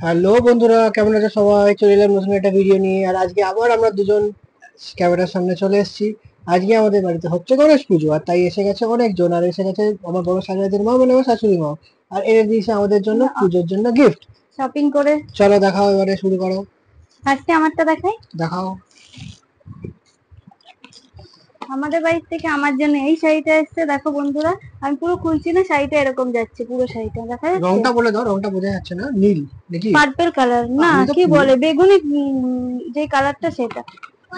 Hello বন্ধুরা, কেমন আছো সবাই? চলে এলাম নতুন একটা ভিডিও নিয়ে। আর আজকে আবার আমরা দুজন ক্যামেরার সামনে চলে এসেছি। আজকে আমাদের বাড়িতে হচ্ছে গণেশ পুজো, আর তাই এসে গেছে অনেকজন। আর এসে গেছে আমার বড় সাজাদের মা, মানে আমার শাশুড়ি মা। আর এনে দিয়েছে আমাদের জন্য পুজোর জন্য গিফট। শপিং করে চলো দেখাও, এবারে শুরু করো। আজকে আমারটা দেখাই। দেখাও। আমাদের বাড়ি থেকে আমার জন্য এই শাড়িটা এসেছে, দেখো বন্ধুরা। আমি পুরো খুলছি না, শাড়িটা এরকম যাচ্ছে, পুরো শাড়িটা দেখা যাচ্ছে। রংটা বলে দাও, রংটা বোঝা যাচ্ছে না। নীল নাকি? পার্পল কালার না, আমি তো কি বলে বেগুনি, যে কালারটা সেটা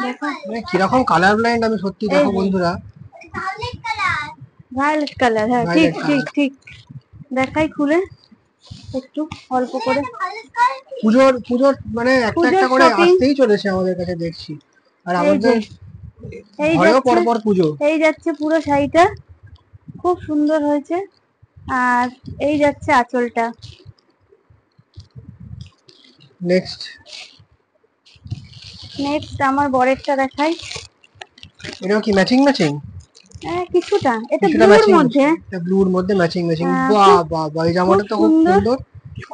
দেখো। মানে কিরকম কালার ব্লাইন্ড আমি সত্যি। দেখো বন্ধুরা, ভায়োলেট কালার, হ্যাঁ ঠিক ঠিক ঠিক। দেখাই খুলে একটু অল্প করে। পুজোর পুজোর মানে একটা পুজোর একটা করে শপিং আসতেই চলেছে আমাদের কাছে দেখছি। আর এই যে আমাদের এই ঘরেও যাচ্ছে, পরপর পুজো। এই যাচ্ছে পুরো শাড়িটা, খুব সুন্দর হয়েছে। আর এই যাচ্ছে আঁচলটা। নেক্সট নেক্সট আমার বরেরটা দেখাই। এটাও কি ম্যাচিং ম্যাচিং? হ্যাঁ কিছুটা, এটা কিছুটা ব্লুর ম্যাচিং, মধ্যে। এটা ব্লুর মধ্যে ম্যাচিং ম্যাচিং। বাহ খুব বাহ বাহ, এই খুব জামাটা তো খুব সুন্দর, সুন্দর।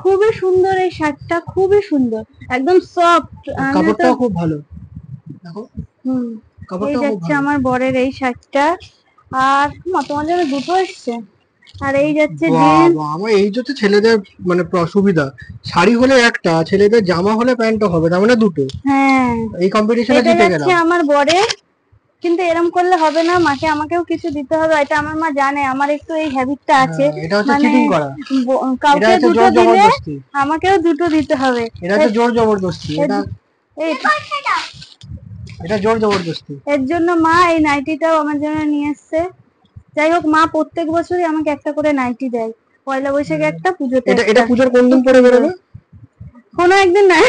খুবই সুন্দর এই শার্টটা, খুবই সুন্দর, একদম সফট। আর আমি তো কাপড়টাও খুব ভালো, দেখো হুম। এই কাপড়টাও খুব যাচ্ছে ভালো। আমার বরের এই শার্টটা। আর তোমার জন্য দুটো এসছে। আর এই যাচ্ছে বাহ জিন্স। বাহ, আমার এই যে হচ্ছে ছেলেদের মানে সুবিধা। শাড়ি হলে একটা, ছেলেদের জামা হলে প্যান্টও হবে, তার মানে দুটো। হ্যাঁ, এই কম্পিটিশনে এটা জিতে যাচ্ছে গেলাম। আমার বরের। কিন্তু এরম করলে হবে না, মাকে আমাকেও কিছু দিতে হবে। এটা আমার মা জানে আমার একটু এই হ্যাবিটটা আছে। এটা হচ্ছে মানে চিটিং করা। এটা কাউকে হচ্ছে দুটো জোর দিলে জবরদস্তি। আমাকেও দুটো দিতে হবে। এটা হচ্ছে জোর জবরদস্তি। এটা এই এটা জোর জবরদস্তি। এর জন্য মা এই নাইটিটাও আমার জন্য নিয়ে এসছে। যাই হোক, মা প্রত্যেক বছরই আমাকে একটা করে নাইটি দেয়, পয়লা বৈশাখে একটা, পুজোতে এটা একটা। এটা পুজোর কোন দিন পরে বেরোবে? কোনো একদিন না,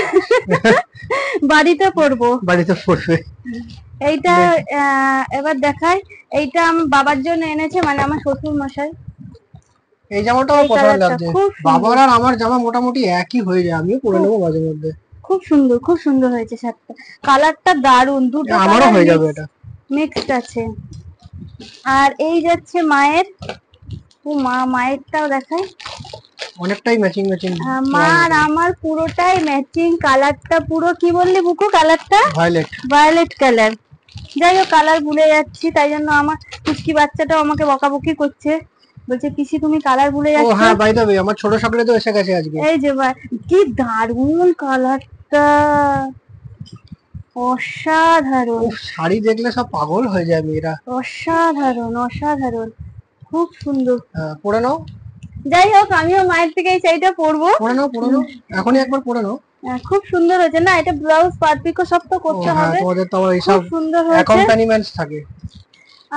বাড়িতে পরবো। বাড়িতে পড়বে। এইটা এবার দেখাই। এইটা আমার বাবার জন্য এনেছে, মানে আমার শ্বশুর মশাই। এই জামাটা আমার এই পছন্দ কালারটা লাগছে। খুব বাবার সুন্দর, আর আমার জামা মোটামুটি একই হয়ে যায়, আমিও পরে খুব নেবো মাঝে মধ্যে। খুব সুন্দর, খুব সুন্দর হয়েছে শার্টটা। কালারটা দারুন, দুটো আমারও কালার হয়ে যাবে এটা। মিক্সড আছে। আর এই যাচ্ছে মায়ের। ও মা, মায়েরটাও দেখাই। অনেকটাই ম্যাচিং ম্যাচিং। আমার আমার পুরোটাই ম্যাচিং। কালারটা পুরো কি বললি বুকু, কালারটা ভায়োলেট। Violet colour. যাই হোক, কালার ভুলে যাচ্ছি, তাই জন্য আমার কুচকি বাচ্চাটাও আমাকে বকাবকি করছে, বলছে পিসি তুমি কালার ভুলে ও যাচ্ছ। হ্যাঁ, বাই দ্য ওয়ে, আমার ছোট সকলে তো এসে গেছে আজকে। এই যে কি দারুন কালারটা, অসাধারণ। ও, শাড়ি দেখলে সব পাগল হয়ে যায় মেয়েরা। অসাধারণ অসাধারণ, খুব সুন্দর। পরে নাও। যাই হোক, আমিও মায়ের থেকে এই শাড়িটা পরবো। পরে নাও, পরে নাও, এখনই একবার পরে নাও। খুব সুন্দর হয়েছে না? এটা ব্লাউজ পারপিকো সব তো করতে হ্যাঁ, হবে। তোমাদের তো আবার খুব এইসব সুন্দর হয়েছে। অ্যাকম্পানিমেন্টস থাকে।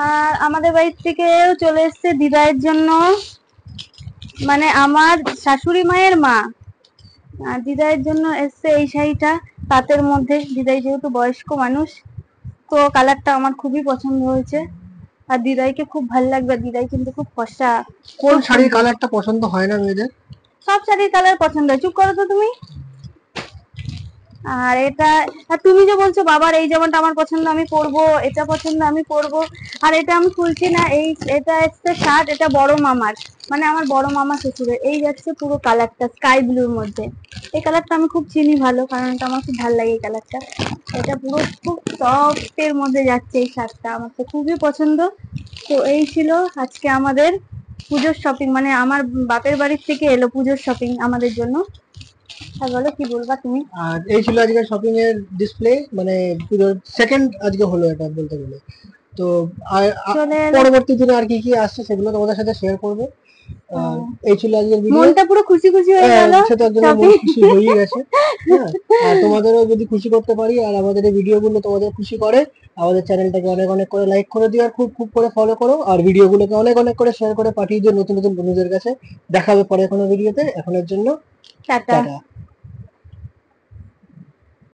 আর আমাদের বাড়ি থেকেও চলে এসেছে দিদাইয়ের জন্য, মানে আমার শাশুড়ি মায়ের মা, আর দিদাইয়ের জন্য এসছে এই শাড়িটা তাঁতের মধ্যে। দিদাই যেহেতু বয়স্ক মানুষ, তো কালারটা আমার খুবই পছন্দ হয়েছে। আর দিদাইকে খুব ভালো লাগবে, দিদাই কিন্তু খুব ফর্সা। কোন শাড়ির কালারটা পছন্দ হয় না মেয়েদের? সব শাড়ির কালার পছন্দ হয়, চুপ করো তো তুমি। আর এটা, আর তুমি যে বলছো বাবার এই জামাটা আমার পছন্দ আমি পরবো, এটা পছন্দ আমি পরবো। আর এটা আমি খুলছি না, এই এটা হচ্ছে শার্ট, এটা বড় মামার, মানে আমার বড় মামা শ্বশুরের। এই যাচ্ছে পুরো কালারটা স্কাই ব্লুর মধ্যে। এই কালারটা আমি খুব চিনি ভালো, কারণ এটা আমার খুব ভালো লাগে এই কালারটা। এটা পুরো খুব সফট এর মধ্যে যাচ্ছে এই শার্টটা, আমার তো খুবই পছন্দ। তো এই ছিল আজকে আমাদের পুজোর শপিং, মানে আমার বাপের বাড়ির থেকে এলো পুজোর শপিং আমাদের জন্য। আর বলো কি বলবা তুমি। আর এই ছিল আজকে শপিং এর ডিসপ্লে, মানে পুরো সেকেন্ড আজকে হলো এটা বলতে গেলে। তো পরবর্তী দিনে আর কি কি আসছে সেগুলো তোমাদের সাথে শেয়ার করবো। এই ছিল আজকের ভিডিও। মনটা পুরো খুশি খুশি হয়ে গেল, সে তো একদম মন খুশি হয়ে গেছে। হ্যাঁ, আর তোমাদেরও যদি খুশি করতে পারি, আর আমাদের এই ভিডিও গুলো তোমাদের খুশি করে, আমাদের চ্যানেলটাকে অনেক অনেক করে লাইক করে দিও, আর খুব খুব করে ফলো করো, আর ভিডিওগুলোকে অনেক অনেক করে শেয়ার করে পাঠিয়ে দিও নতুন নতুন বন্ধুদের কাছে। দেখা হবে পরে কোনো ভিডিওতে, এখনের জন্য টাটা। টাটা।